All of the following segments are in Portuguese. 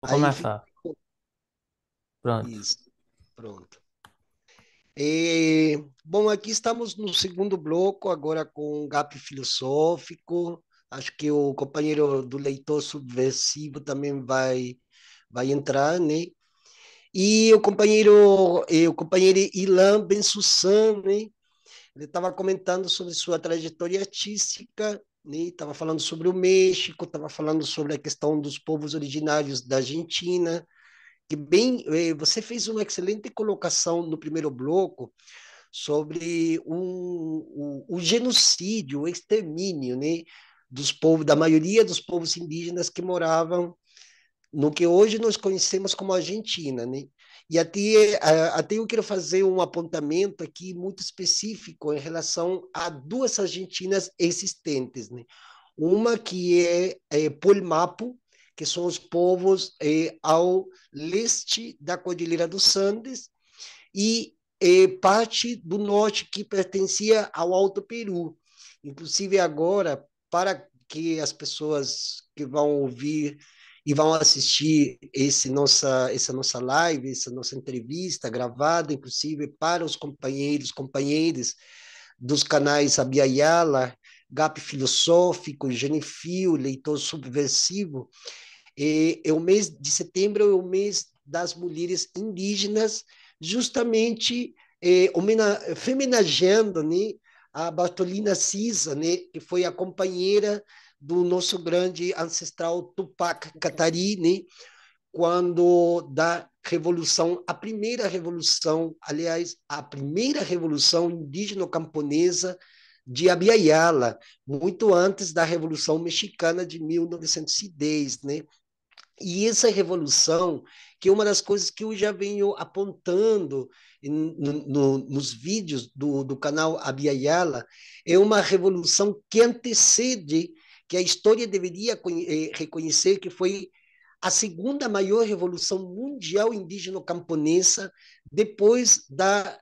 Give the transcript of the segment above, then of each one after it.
Vou Aí fica começar. Pronto. isso. Pronto. Bom, aqui estamos no segundo bloco, agora com o GAP filosófico. Acho que o companheiro do leitor subversivo também vai entrar, né? E o companheiro Ilan Bensussan, né? Ele estava comentando sobre sua trajetória artística, né? Estava falando sobre o México, estava falando sobre a questão dos povos originários da Argentina, que bem, você fez uma excelente colocação no primeiro bloco sobre o genocídio, o extermínio, né, dos povos, da maioria dos povos indígenas que moravam no que hoje nós conhecemos como Argentina, né? E até eu quero fazer um apontamento aqui muito específico em relação a duas Argentinas existentes, né? Uma que é Polmapo, que são os povos ao leste da Cordilheira dos Andes, e parte do norte que pertencia ao Alto Peru. Inclusive agora, para que as pessoas que vão ouvir e vão assistir essa nossa live, essa nossa entrevista gravada, inclusive para os companheiros dos canais Abya Yala, Gap Filosófico, Genifil, Leitor Subversivo, o mês de setembro é o mês das mulheres indígenas, justamente homenageando, né, a Bartolina Cisa, né, que foi a companheira do nosso grande ancestral Tupac Katari, né, quando da revolução, a primeira revolução, aliás, a primeira revolução indígena-camponesa de Abya Yala, muito antes da Revolução Mexicana de 1910, né? E essa revolução, que é uma das coisas que eu já venho apontando nos vídeos do canal Abya Yala, é uma revolução que antecede, que a história deveria reconhecer que foi a segunda maior revolução mundial indígena-camponesa depois da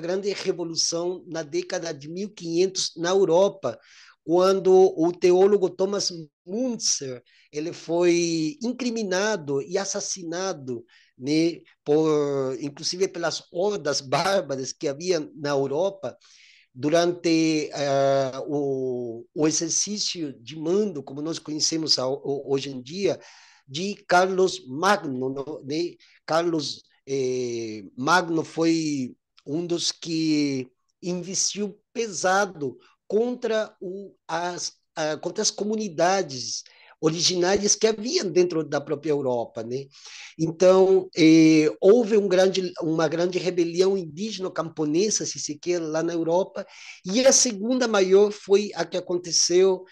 grande revolução na década de 1500 na Europa, quando o teólogo Thomas Müntzer ele foi incriminado e assassinado, né, inclusive pelas hordas bárbaras que havia na Europa durante o exercício de mando, como nós conhecemos hoje em dia, de Carlos Magno, né? Carlos Magno foi um dos que investiu pesado contra as comunidades originárias que haviam dentro da própria Europa, né? Então, houve uma grande rebelião indígena camponesa, se se quer, lá na Europa, e a segunda maior foi a que aconteceu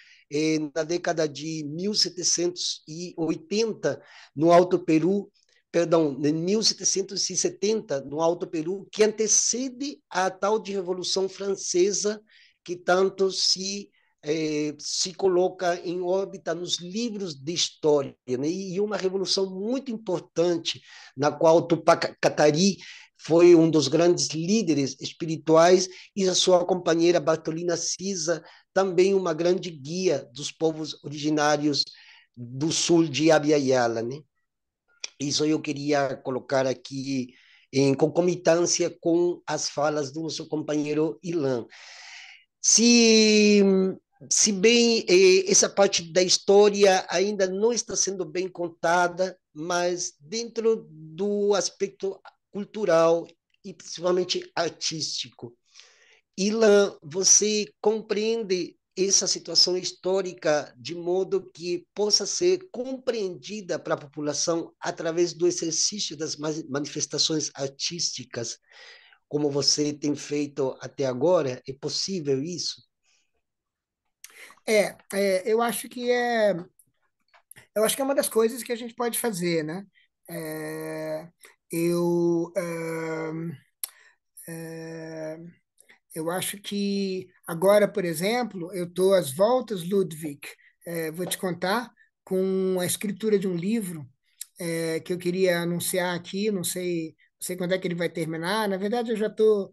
na década de 1780, no Alto Peru, perdão, em 1770, no Alto Peru, que antecede a tal de Revolução Francesa, que tanto se coloca em órbita nos livros de história, né? E uma revolução muito importante, na qual Tupac Katari foi um dos grandes líderes espirituais, e a sua companheira Bartolina Cisa, também uma grande guia dos povos originários do sul de Abya Yala, né? Isso eu queria colocar aqui em concomitância com as falas do nosso companheiro Ilan. Se, se bem essa parte da história ainda não está sendo bem contada, mas dentro do aspecto cultural e principalmente artístico, Ilan, você compreende essa situação histórica de modo que possa ser compreendida para a população através do exercício das manifestações artísticas, como você tem feito até agora? É possível isso? Eu acho eu acho que é uma das coisas que a gente pode fazer, né? É, eu, é, eu acho que agora, por exemplo, eu estou às voltas, Ludwig, vou te contar, com a escritura de um livro que eu queria anunciar aqui, não sei quando é que ele vai terminar. Na verdade, eu já tô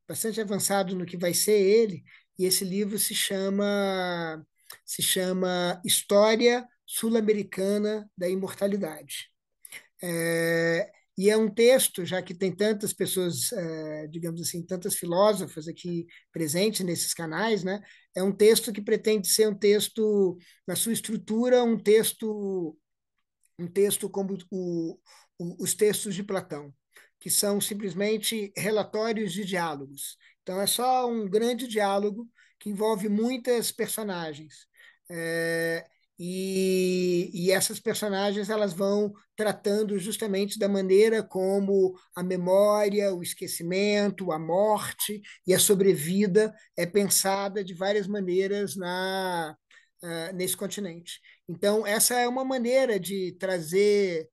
bastante avançado no que vai ser ele, e esse livro se chama História sul-americana da imortalidade. E é um texto, já que tem tantas pessoas, digamos assim, tantas filósofas aqui presentes nesses canais, né? É um texto que pretende ser um texto, na sua estrutura, um texto como os textos de Platão, que são simplesmente relatórios de diálogos. Então, é só um grande diálogo que envolve muitas personagens. É, e essas personagens elas vão tratando justamente da maneira como a memória, o esquecimento, a morte e a sobrevida é pensada de várias maneiras nesse continente. Então, essa é uma maneira de trazer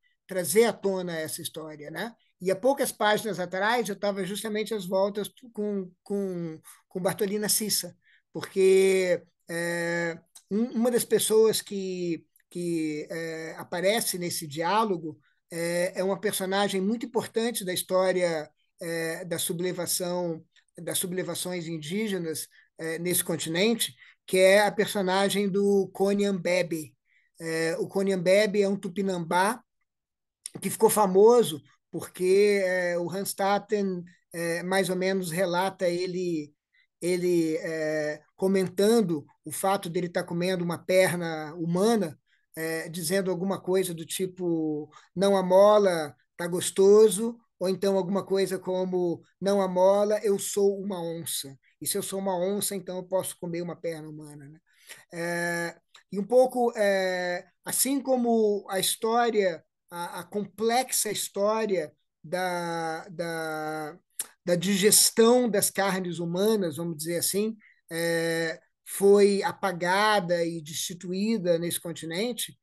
à tona essa história, né? E há poucas páginas atrás eu estava justamente às voltas com Bartolina Sissa, porque uma das pessoas que aparece nesse diálogo é uma personagem muito importante da história da sublevação, das sublevações indígenas nesse continente, que é a personagem do Conhambebe. O Conhambebe é um tupinambá que ficou famoso porque o Hans Tatten mais ou menos relata ele comentando o fato dele estar comendo uma perna humana, dizendo alguma coisa do tipo não amola, tá gostoso, ou então alguma coisa como não amola, eu sou uma onça. E se eu sou uma onça, então eu posso comer uma perna humana, né? É, e um pouco assim como a história, a complexa história da digestão das carnes humanas, vamos dizer assim, foi apagada e destituída nesse continente,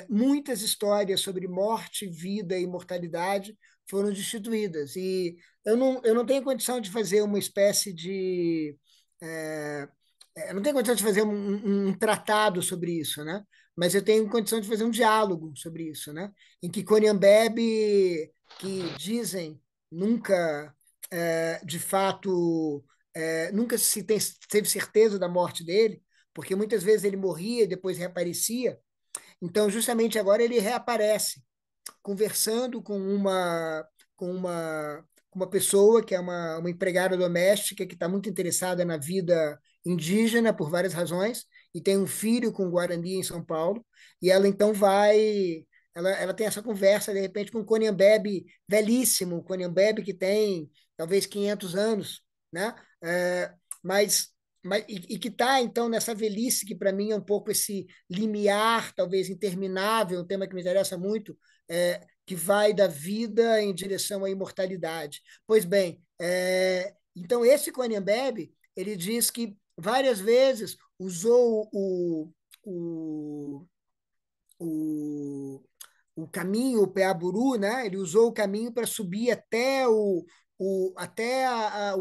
muitas histórias sobre morte, vida e mortalidade foram destituídas. E eu não tenho condição de fazer uma espécie de. É, eu não tenho condição de fazer um tratado sobre isso, né? Mas eu tenho condição de fazer um diálogo sobre isso, né? Em que Coriambebe, que dizem nunca, de fato, nunca teve certeza da morte dele, porque muitas vezes ele morria e depois reaparecia. Então, justamente agora ele reaparece conversando com uma pessoa que é uma empregada doméstica que está muito interessada na vida indígena por várias razões e tem um filho com Guarani em São Paulo e ela então ela tem essa conversa de repente com o Conhambebe velíssimo, o Conhambebe que tem talvez 500 anos, né? Mas e que está, então, nessa velhice, que para mim é um pouco esse limiar, talvez interminável, um tema que me interessa muito, que vai da vida em direção à imortalidade. Pois bem, então esse Conhambebe, ele diz que várias vezes usou o, o caminho, o Peaburu, né? Ele usou o caminho para subir até o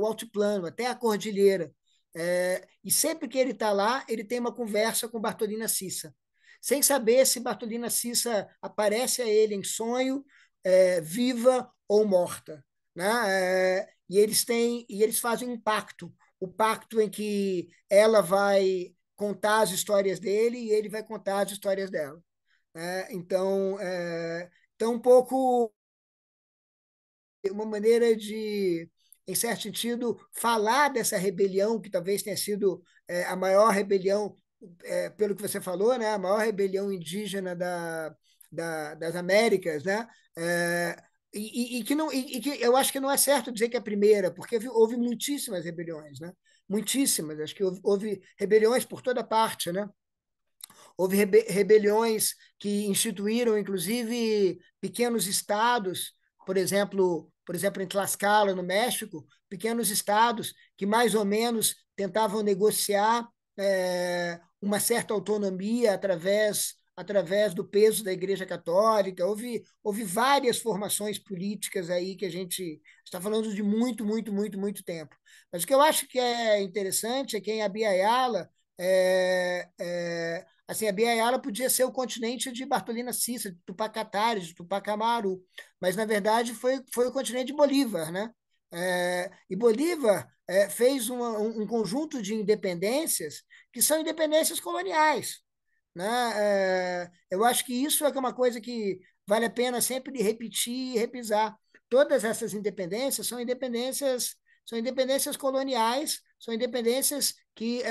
altiplano, até a cordilheira. E sempre que ele está lá, ele tem uma conversa com Bartolina Sissa, sem saber se Bartolina Sissa aparece a ele em sonho, viva ou morta, né? E eles fazem um pacto, o pacto em que ela vai contar as histórias dele e ele vai contar as histórias dela. Então, um pouco uma maneira de, em certo sentido, falar dessa rebelião, que talvez tenha sido a maior rebelião, pelo que você falou, né, a maior rebelião indígena das Américas, né? Que não, e que eu acho que não é certo dizer que é a primeira, porque houve muitíssimas rebeliões, né? Muitíssimas, acho que houve rebeliões por toda parte, né? Houve rebeliões que instituíram, inclusive, pequenos estados, por exemplo, em Tlaxcala, no México, pequenos estados que mais ou menos tentavam negociar uma certa autonomia através do peso da Igreja Católica. Houve várias formações políticas aí que a gente está falando de muito, muito, muito, muito tempo. Mas o que eu acho que é interessante é que em Abya Yala, assim, a Biayala podia ser o continente de Bartolina Cissa, de Tupacatari, de Tupac Amaru, mas na verdade foi o continente de Bolívar, né? E Bolívar fez um conjunto de independências que são independências coloniais. né? Eu acho que isso é uma coisa que vale a pena sempre repetir e repisar. Todas essas independências são independências coloniais, são independências que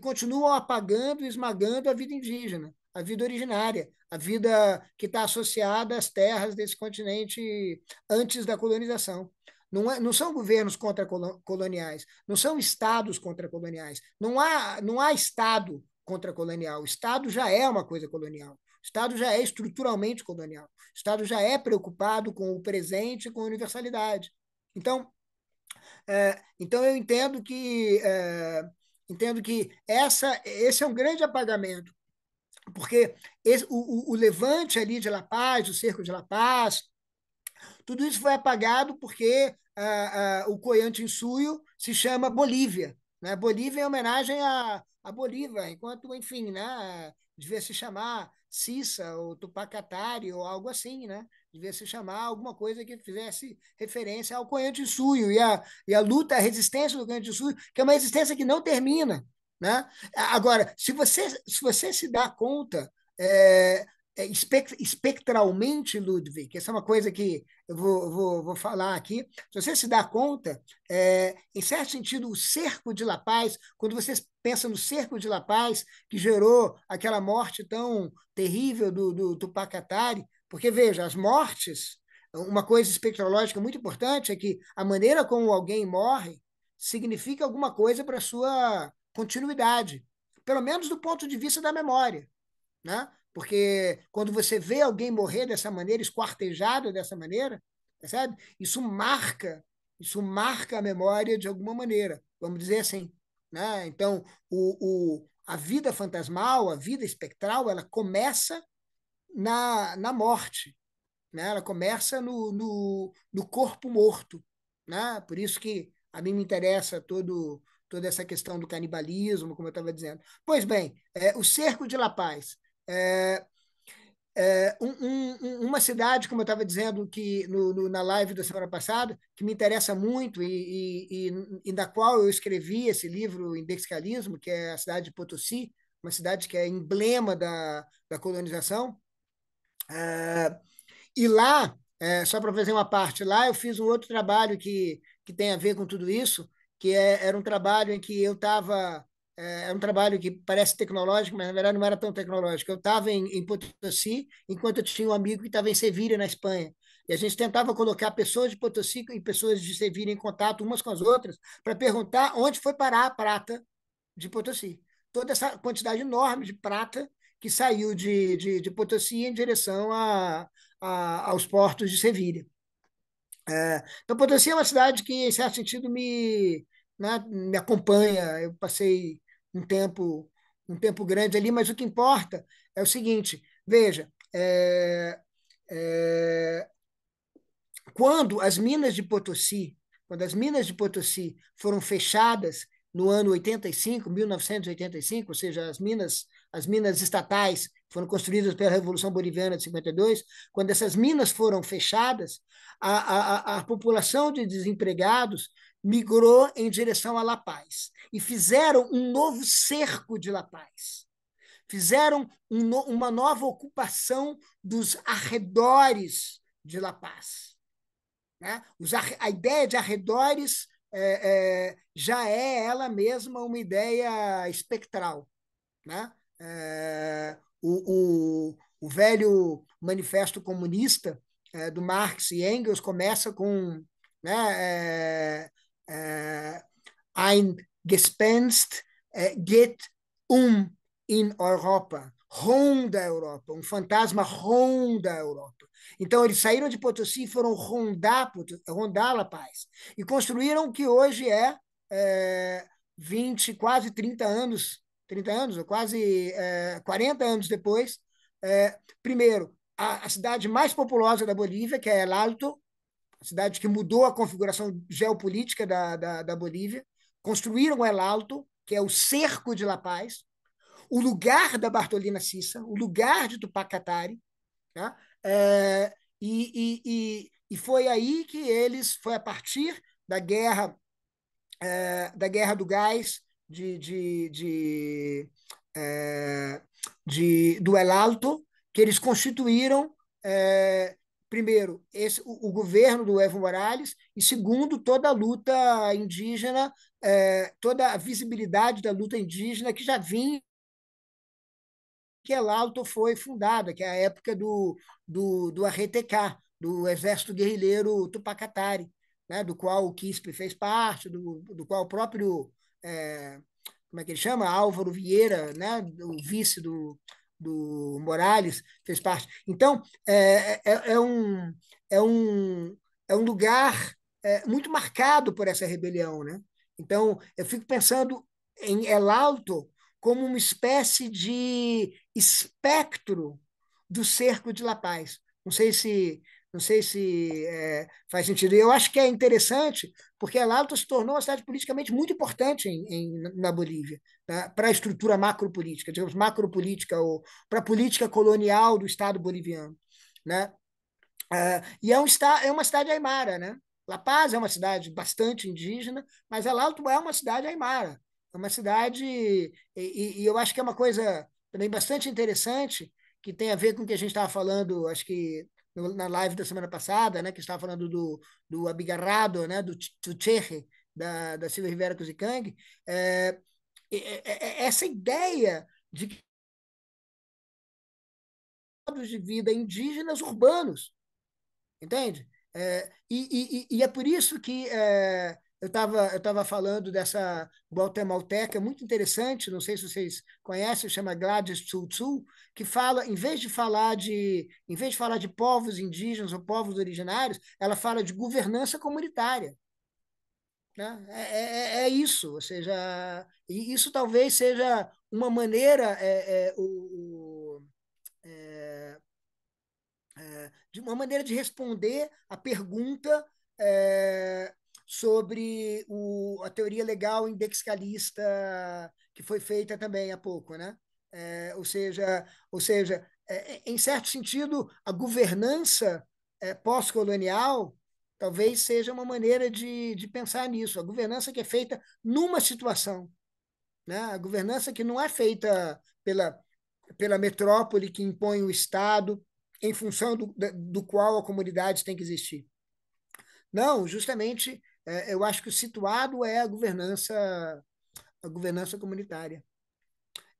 continuam apagando e esmagando a vida indígena, a vida originária, a vida que está associada às terras desse continente antes da colonização. Não são governos contra-coloniais, não são estados contra-coloniais. Não há Estado contra-colonial. O Estado já é uma coisa colonial. O Estado já é estruturalmente colonial. O Estado já é preocupado com o presente e com a universalidade. Então eu entendo que esse é um grande apagamento, porque o levante ali de La Paz, o cerco de La Paz, tudo isso foi apagado porque o Coyantinsuyo se chama Bolívia. Né? Bolívia é homenagem a Bolívar, enquanto, enfim, né, devia se chamar Cissa ou Tupacatari ou algo assim, né? Devia se chamar alguma coisa que fizesse referência ao Coyantinsuyo e a luta, a resistência do Coyantinsuyo, que é uma resistência que não termina. Né? Agora, se você se dá conta, espectralmente, Ludwig, essa é uma coisa que eu vou falar aqui. Se você se dá conta, em certo sentido, o cerco de La Paz, quando você pensa no cerco de La Paz, que gerou aquela morte tão terrível do Tupac Katari, porque, veja, as mortes, uma coisa espectrológica muito importante é que a maneira como alguém morre significa alguma coisa para a sua continuidade, pelo menos do ponto de vista da memória. Né? Porque quando você vê alguém morrer dessa maneira, esquartejado dessa maneira, percebe? Isso marca a memória de alguma maneira, vamos dizer assim. Né? Então, a vida fantasmal, a vida espectral, ela começa na morte, né? Ela começa no corpo morto. Né? Por isso que a mim me interessa toda essa questão do canibalismo, como eu estava dizendo. Pois bem, o cerco de La Paz. É, uma cidade, como eu estava dizendo que na live da semana passada, que me interessa muito e da qual eu escrevi esse livro, Indexicalismo, que é a cidade de Potosí, uma cidade que é emblema da colonização. E lá, só para fazer uma parte, lá eu fiz um outro trabalho que tem a ver com tudo isso, que era um trabalho em que eu estava. É um trabalho que parece tecnológico, mas na verdade não era tão tecnológico. Eu estava em Potosí, enquanto eu tinha um amigo que estava em Sevilha, na Espanha. E a gente tentava colocar pessoas de Potosí e pessoas de Sevilha em contato umas com as outras para perguntar onde foi parar a prata de Potosí. Toda essa quantidade enorme de prata que saiu de Potosí em direção aos portos de Sevilha. Então, Potosí é uma cidade que, em certo sentido, né, me acompanha. Eu passei um tempo grande ali, mas o que importa é o seguinte: veja, é, quando as minas de Potosí, quando as minas de Potosí foram fechadas no ano 85, 1985, ou seja, as minas estatais foram construídas pela Revolução Boliviana de 52, quando essas minas foram fechadas, a população de desempregados migrou em direção a La Paz e fizeram um novo cerco de La Paz. Fizeram uma nova ocupação dos arredores de La Paz. Né? A ideia de arredores já é ela mesma uma ideia espectral. Né? O velho manifesto comunista do Marx e Engels começa com, né, ein Gespenst geht in Europa, ronda a Europa, um fantasma ronda a Europa. Então, eles saíram de Potosí e foram rondar La Paz. E construíram o que hoje é 20, quase 30 anos, ou quase 40 anos depois. Primeiro, a cidade mais populosa da Bolívia, que é El Alto, a cidade que mudou a configuração geopolítica da Bolívia. Construíram El Alto, que é o cerco de La Paz, o lugar da Bartolina Sissa, o lugar de Tupac Katari. Né? E foi aí que foi a partir da guerra do gás, do El Alto, que eles constituíram, primeiro, o governo do Evo Morales, e segundo, toda a luta indígena, toda a visibilidade da luta indígena que já vinha, que El Alto foi fundada, que é a época do ARTK, do Exército Guerrilheiro Tupacatari, né, do qual o Quispe fez parte, do qual o próprio, como é que ele chama? Álvaro Vieira, né, o vice do Morales, fez parte. Então, é, um, é um lugar muito marcado por essa rebelião. Né? Então, eu fico pensando em El Alto como uma espécie de espectro do cerco de La Paz. Não sei se faz sentido. Eu acho que é interessante, porque El Alto se tornou uma cidade politicamente muito importante na Bolívia, né? Para a estrutura macropolítica, digamos, macropolítica, ou para a política colonial do Estado boliviano. Né? E é uma cidade aimara. Né? La Paz é uma cidade bastante indígena, mas El Alto é uma cidade aimara. É uma cidade, e eu acho que é uma coisa também bastante interessante, que tem a ver com o que a gente estava falando, acho que na live da semana passada, né, que estava falando do Abigarrado, né, do Tucheje, da Silvia Rivera Cuzicang, essa ideia de modos de vida indígenas urbanos, entende? E é por isso que eu tava falando dessa guatemalteca muito interessante, não sei se vocês conhecem, chama Gladys Tsutsu, que fala, em vez de falar de povos indígenas ou povos originários, ela fala de governança comunitária. Né? É isso, ou seja, e isso talvez seja uma maneira, de uma maneira de responder a pergunta é, sobre a teoria legal indexicalista que foi feita também há pouco, né? Ou seja, em certo sentido, a governança pós-colonial talvez seja uma maneira de pensar nisso. A governança que é feita numa situação, né? A governança que não é feita pela metrópole que impõe o Estado em função do qual a comunidade tem que existir. Não, justamente, eu acho que o situado é a governança comunitária.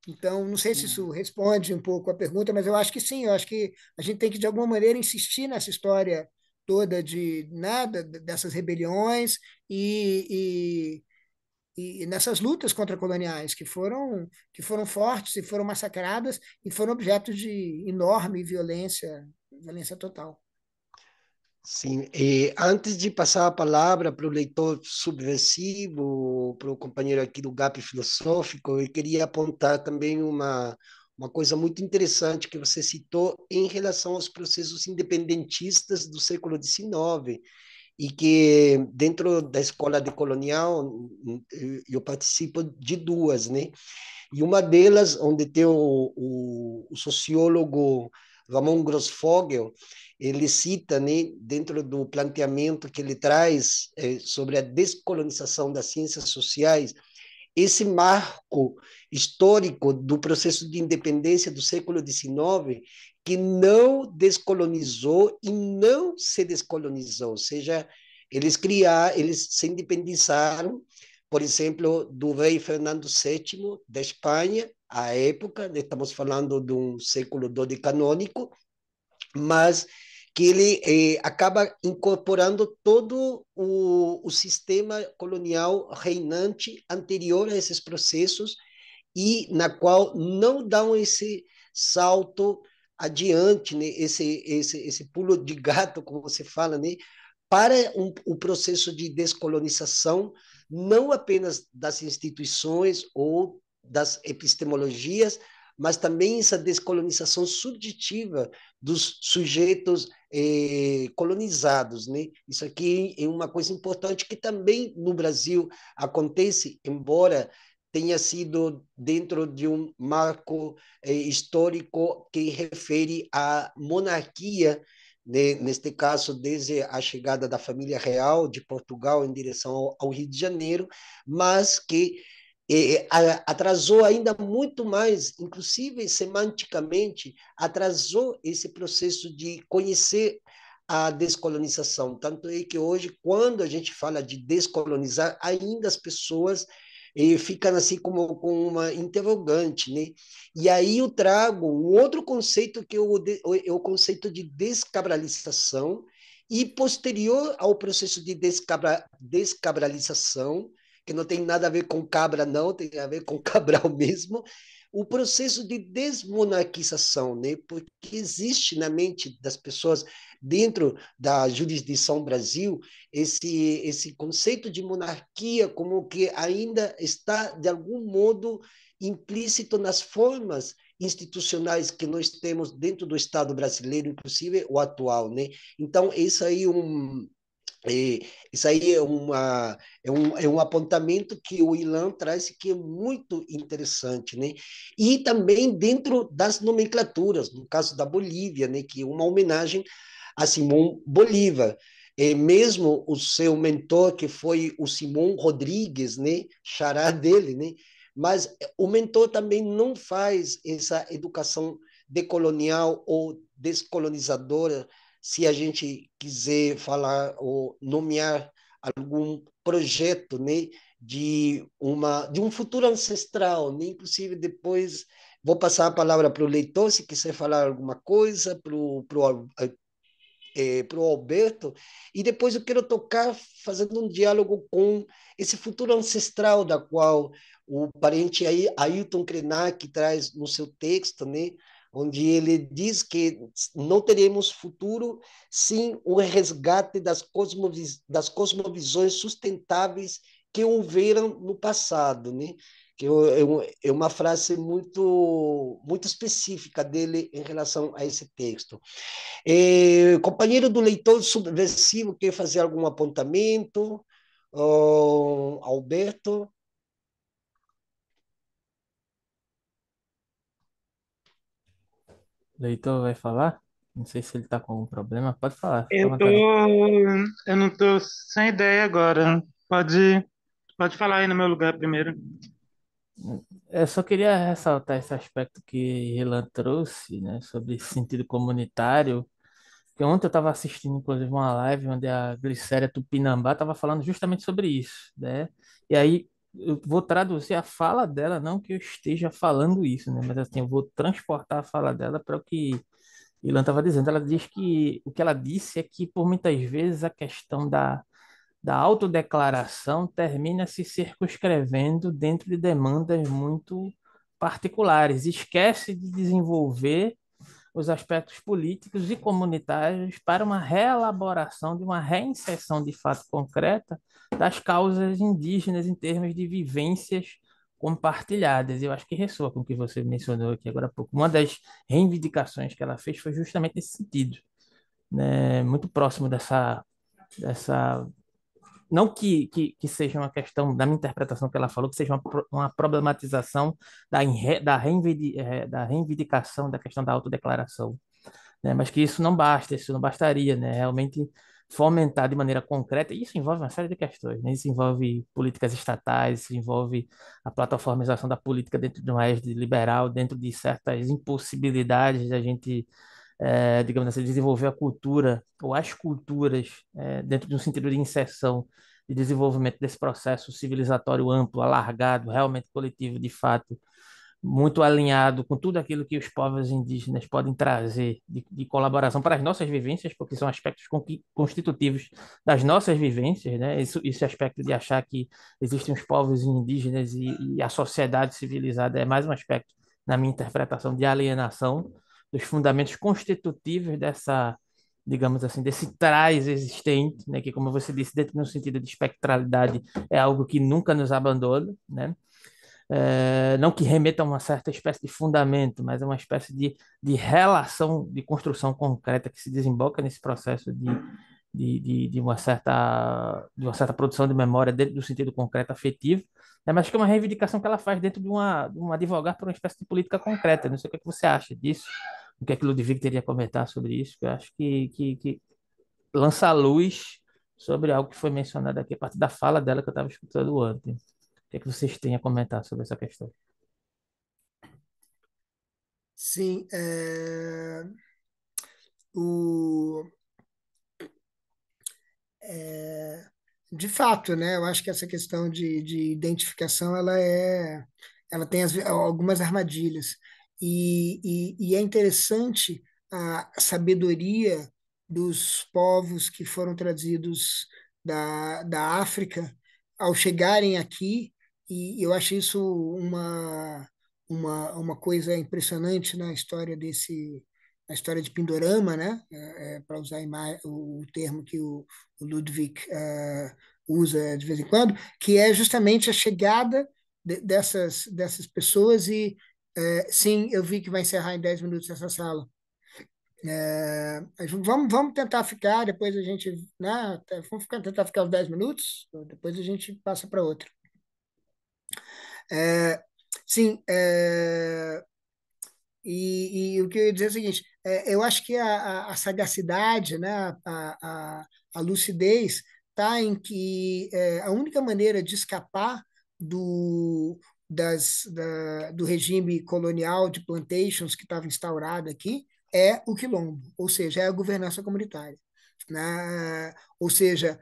Então, não sei se isso responde um pouco a pergunta, mas eu acho que sim, eu acho que a gente tem que, de alguma maneira, insistir nessa história toda né, dessas rebeliões e nessas lutas contra-coloniais que foram fortes e foram massacradas e foram objeto de enorme violência, violência total. Sim, e antes de passar a palavra para o leitor subversivo, para o companheiro aqui do GAP Filosófico, eu queria apontar também uma coisa muito interessante que você citou em relação aos processos independentistas do século XIX, e que dentro da escola decolonial eu participo de duas, né? E uma delas, onde tem o sociólogo Ramon Grossfogel, ele cita, né, dentro do planteamento que ele traz sobre a descolonização das ciências sociais, esse marco histórico do processo de independência do século XIX, que não descolonizou e não se descolonizou, ou seja, eles se independizaram, por exemplo, do rei Fernando VII da Espanha, à época, estamos falando de um século dodecanônico, mas que ele acaba incorporando todo o sistema colonial reinante anterior a esses processos e na qual não dão esse salto adiante, né? esse pulo de gato, como você fala, né? Para o processo de descolonização, não apenas das instituições ou das epistemologias, mas também essa descolonização subjetiva dos sujeitos colonizados, né? Isso aqui é uma coisa importante que também no Brasil acontece, embora tenha sido dentro de um marco histórico que refere à monarquia, né, neste caso, desde a chegada da família real de Portugal em direção ao Rio de Janeiro, mas que atrasou ainda muito mais, inclusive semanticamente, atrasou esse processo de conhecer a descolonização. Tanto é que hoje, quando a gente fala de descolonizar, ainda as pessoas ficam assim como com uma interrogante, né? E aí eu trago um outro conceito que é o conceito de descabralização, e posterior ao processo de descabralização, que não tem nada a ver com cabra, não, tem a ver com Cabral mesmo, o processo de desmonarquização, né? Porque existe na mente das pessoas, dentro da jurisdição Brasil, esse conceito de monarquia como que ainda está, de algum modo, implícito nas formas institucionais que nós temos dentro do Estado brasileiro, inclusive o atual, né? Então, isso aí é um apontamento que o Ilan traz que é muito interessante, né? E também dentro das nomenclaturas, no caso da Bolívia, né? Que é uma homenagem a Simão Bolívar. Mesmo o seu mentor, que foi o Simão Rodrigues, né? Xará dele, né? Mas o mentor também não faz essa educação decolonial ou descolonizadora, se a gente quiser falar ou nomear algum projeto, né, de um futuro ancestral, né? Inclusive depois vou passar a palavra para o leitor, se quiser falar alguma coisa, para o Alberto, e depois eu quero tocar fazendo um diálogo com esse futuro ancestral da qual o parente aí, Ailton Krenak traz no seu texto, né? Onde ele diz que não teremos futuro sem o resgate das cosmovisões sustentáveis que houveram no passado, né? Que é uma frase muito específica dele em relação a esse texto. Companheiro do leitor subversivo, quer fazer algum apontamento? Alberto? O leitor vai falar? Não sei se ele está com algum problema. Pode falar, fica à Eu tô, vontade. eu não tô sem ideia agora. Pode falar aí no meu lugar primeiro. Eu só queria ressaltar esse aspecto que Relan trouxe, né, sobre sentido comunitário. Que ontem eu estava assistindo, inclusive, uma live onde a Glicéria Tupinambá estava falando justamente sobre isso, né? E aí eu vou traduzir a fala dela, não que eu esteja falando isso, né? Mas assim, eu vou transportar a fala dela para o que Ilan estava dizendo. Ela diz que o que ela disse é que, por muitas vezes, a questão da autodeclaração termina se circunscrevendo dentro de demandas muito particulares, esquece de desenvolver os aspectos políticos e comunitários para uma reelaboração de uma reinserção de fato concreta das causas indígenas em termos de vivências compartilhadas. Eu acho que ressoa com o que você mencionou aqui agora há pouco. Uma das reivindicações que ela fez foi justamente nesse sentido, né? Muito próximo dessa não que seja uma questão, da minha interpretação que ela falou, que seja uma problematização da reivindicação da questão da autodeclaração, né? Mas que isso não basta, isso não bastaria, né? Realmente fomentar de maneira concreta, e isso envolve uma série de questões, né? Isso envolve políticas estatais, isso envolve a plataformização da política dentro de uma égide liberal, dentro de certas impossibilidades da gente, digamos assim, desenvolver a cultura ou as culturas, dentro de um sentido de inserção de desenvolvimento desse processo civilizatório amplo, alargado, realmente coletivo, de fato, muito alinhado com tudo aquilo que os povos indígenas podem trazer de colaboração para as nossas vivências, porque são aspectos constitutivos das nossas vivências, né? Esse aspecto de achar que existem os povos indígenas e a sociedade civilizada é mais um aspecto, na minha interpretação, de alienação dos fundamentos constitutivos dessa, digamos assim, desse trás existente, né? Que, como você disse, dentro de um sentido de espectralidade, é algo que nunca nos abandona, né? Não que remeta a uma certa espécie de fundamento, mas é uma espécie de relação, de construção concreta que se desemboca nesse processo de uma certa produção de memória dentro do sentido concreto afetivo, né? Mas que é uma reivindicação que ela faz dentro de um advogar por uma espécie de política concreta. Não sei o que é que você acha disso, o que é que o Ludwig teria a comentar sobre isso, que eu acho que lança a luz sobre algo que foi mencionado aqui a partir da fala dela que eu estava escutando ontem. que é que vocês têm a comentar sobre essa questão? Sim, o, é, de fato, né? Eu acho que essa questão de identificação ela tem algumas armadilhas e é interessante a sabedoria dos povos que foram trazidos da África ao chegarem aqui e eu acho isso uma coisa impressionante na história na história de Pindorama, né? Para usar o termo que o Ludwig usa de vez em quando, que é justamente a chegada dessas pessoas e sim, eu vi que vai encerrar em 10 minutos essa sala. Vamos tentar ficar, depois a gente, né, tentar ficar os 10 minutos, depois a gente passa para outra. É, sim, e o que eu ia dizer é o seguinte, eu acho que a sagacidade, né, a lucidez está em que a única maneira de escapar do, do regime colonial de plantations que estava instaurado aqui é o quilombo, ou seja, é a governança comunitária. Né? Ou seja,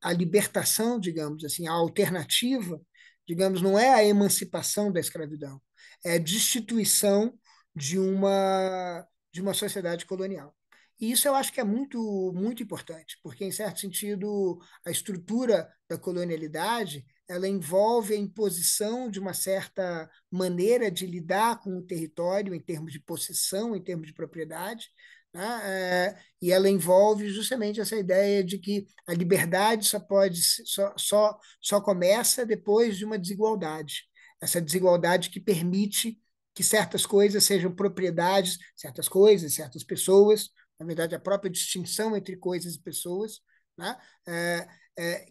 a libertação, digamos assim, a alternativa, digamos, não é a emancipação da escravidão, é destituição de uma sociedade colonial. E isso eu acho que é muito importante, porque, em certo sentido, a estrutura da colonialidade ela envolve a imposição de uma certa maneira de lidar com o território em termos de possessão, em termos de propriedade, né? E ela envolve justamente essa ideia de que a liberdade só começa depois de uma desigualdade, essa desigualdade que permite que certas coisas sejam propriedades, certas coisas, certas pessoas, na verdade, a própria distinção entre coisas e pessoas, né?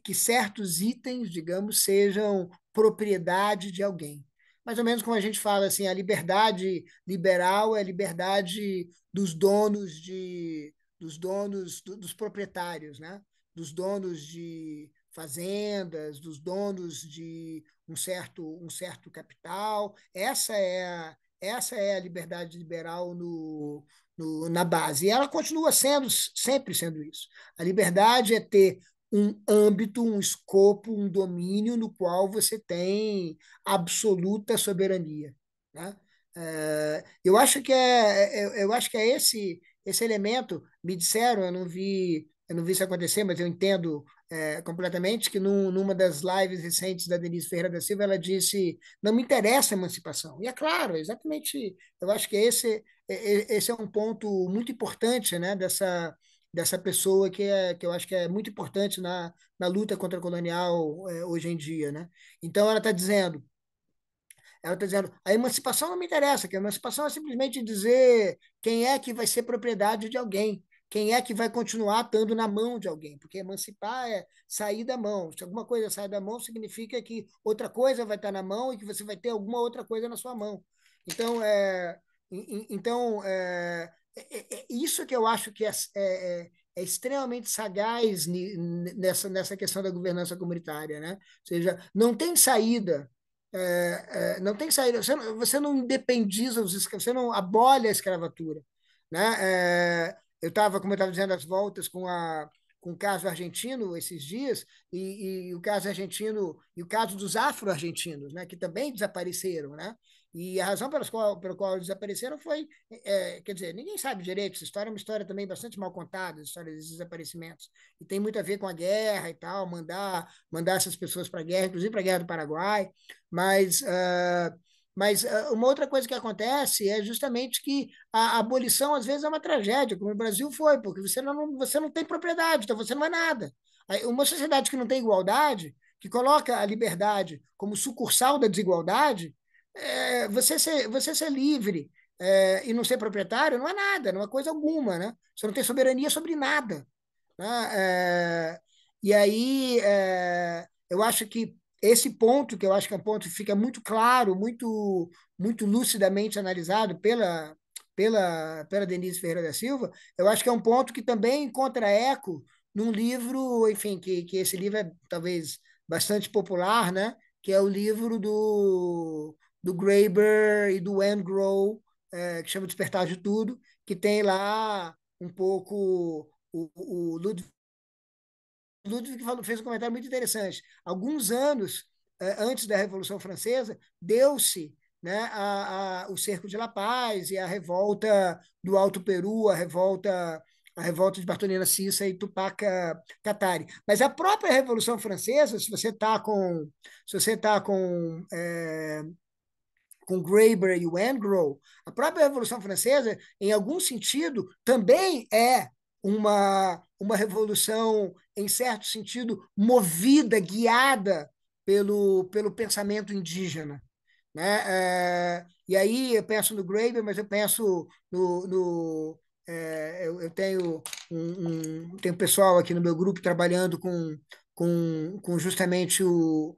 Que certos itens, digamos, sejam propriedade de alguém. Mais ou menos como a gente fala assim, a liberdade liberal é a liberdade dos proprietários, né? Dos donos de fazendas, dos donos de um certo capital. Essa é a liberdade liberal na base. E ela continua sempre sendo isso. A liberdade é ter um âmbito, um escopo, um domínio no qual você tem absoluta soberania. Né? Eu acho que é esse elemento. Me disseram, eu não vi isso acontecer, mas eu entendo completamente que numa das lives recentes da Denise Ferreira da Silva, ela disse: não me interessa a emancipação. E é claro, exatamente. Eu acho que esse é um ponto muito importante, né, dessa pessoa que eu acho que é muito importante na luta contra a colonial hoje em dia, né? Então ela está dizendo, a emancipação não me interessa, que a emancipação é simplesmente dizer quem é que vai ser propriedade de alguém, quem é que vai continuar estando na mão de alguém, porque emancipar é sair da mão. Se alguma coisa sai da mão, significa que outra coisa vai estar na mão e que você vai ter alguma outra coisa na sua mão. Então, isso que eu acho que é extremamente sagaz nessa questão da governança comunitária, né? Ou seja, não tem saída não tem saída. Você não independiza os escravos, você não abole a escravatura. Né? Como eu estava dizendo, as voltas com o caso argentino esses dias, e o caso argentino, e o caso dos afro-argentinos, né, que também desapareceram. Né? E a razão pela qual eles desapareceram foi, quer dizer, ninguém sabe direito, essa história é uma história também bastante mal contada, a história desses desaparecimentos. E tem muito a ver com a guerra e tal, mandar essas pessoas para a guerra, inclusive para a Guerra do Paraguai, mas uma outra coisa que acontece é justamente que a abolição, às vezes, é uma tragédia, como o Brasil foi, porque você não tem propriedade, então você não é nada. Uma sociedade que não tem igualdade, que coloca a liberdade como sucursal da desigualdade, você ser livre e não ser proprietário não é nada, não é coisa alguma. Né? Você não tem soberania sobre nada. Né? E aí, eu acho que esse ponto, que eu acho que é um ponto que fica muito claro, muito lucidamente analisado pela Denise Ferreira da Silva, eu acho que é um ponto que também encontra eco num livro, enfim, que esse livro é talvez bastante popular, né? Que é o livro do Graeber e do Anne Grow, que chama Despertar de Tudo, que tem lá um pouco o Ludwig fez um comentário muito interessante. Alguns anos antes da Revolução Francesa, deu-se, né, o Cerco de La Paz e a revolta do Alto Peru, a revolta de Bartolina Cissa e Tupac Katari. Mas a própria Revolução Francesa, se você está com Graeber e o Wengrow, a própria Revolução Francesa, em algum sentido, também é uma revolução, em certo sentido, movida, guiada pelo pensamento indígena. Né? E aí eu penso no Graeber, mas eu penso eu tenho pessoal aqui no meu grupo trabalhando com justamente o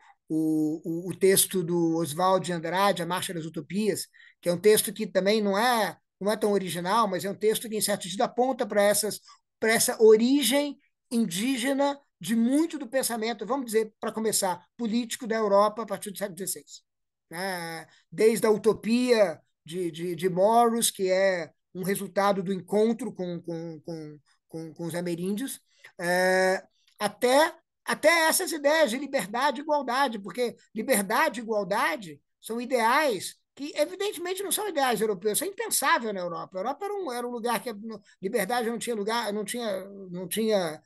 texto do Oswald de Andrade, A Marcha das Utopias, que é um texto que também não é tão original, mas é um texto que, em certo sentido, aponta para essa origem indígena de muito do pensamento, vamos dizer, para começar, político da Europa a partir do século XVI. Né? Desde a utopia de Morus, que é um resultado do encontro com os ameríndios, é, até essas ideias de liberdade e igualdade, porque liberdade e igualdade são ideais que, evidentemente, não são ideais europeus, isso é impensável na Europa. A Europa era um lugar que a liberdade não tinha lugar, não tinha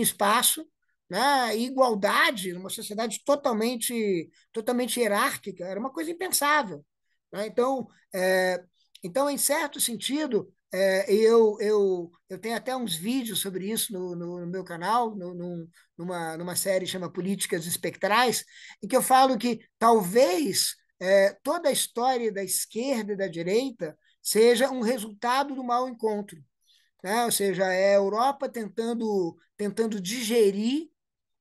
espaço, né? E igualdade, numa sociedade totalmente hierárquica, era uma coisa impensável. Né? Então, em certo sentido, eu tenho até uns vídeos sobre isso no meu canal, numa série chama Políticas Espectrais, em que eu falo que talvez toda a história da esquerda e da direita seja um resultado do mau encontro. Né? Ou seja, é a Europa tentando digerir,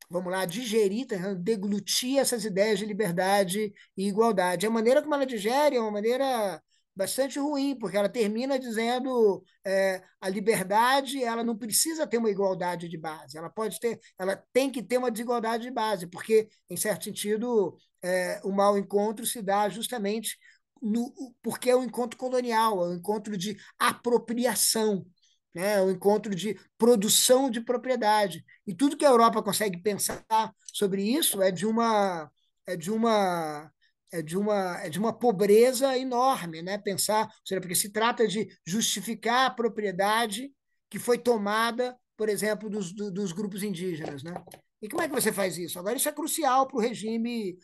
vamos lá, digerir, tentando deglutir essas ideias de liberdade e igualdade. A maneira como ela digere é uma maneira bastante ruim, porque ela termina dizendo a liberdade ela não precisa ter uma igualdade de base, ela tem que ter uma desigualdade de base, porque, em certo sentido, o mau encontro se dá justamente porque é um encontro colonial, é um encontro de apropriação, né? O encontro de produção de propriedade. E tudo que a Europa consegue pensar sobre isso é de uma é de uma pobreza enorme, né? Pensar, ou seja, porque se trata de justificar a propriedade que foi tomada, por exemplo, dos grupos indígenas, né? E como é que você faz isso? Agora isso é crucial para o regime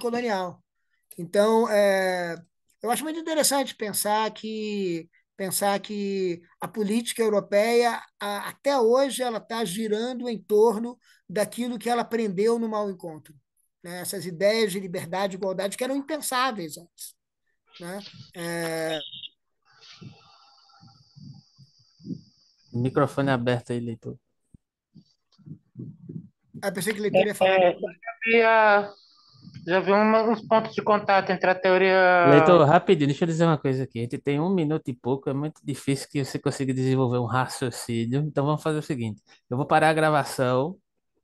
colonial. Então, eu acho muito interessante pensar que a política europeia, até hoje, ela está girando em torno daquilo que ela aprendeu no mau encontro. Né? Essas ideias de liberdade e igualdade que eram impensáveis antes. Né? Microfone aberto aí, leitor. Pensei que o leitor ia falar É, alguma eu coisa. já vi uns pontos de contato entre a teoria. Leitor, rapidinho, deixa eu dizer uma coisa aqui. A gente tem 1 minuto e pouco, é muito difícil que você consiga desenvolver um raciocínio. Então vamos fazer o seguinte: eu vou parar a gravação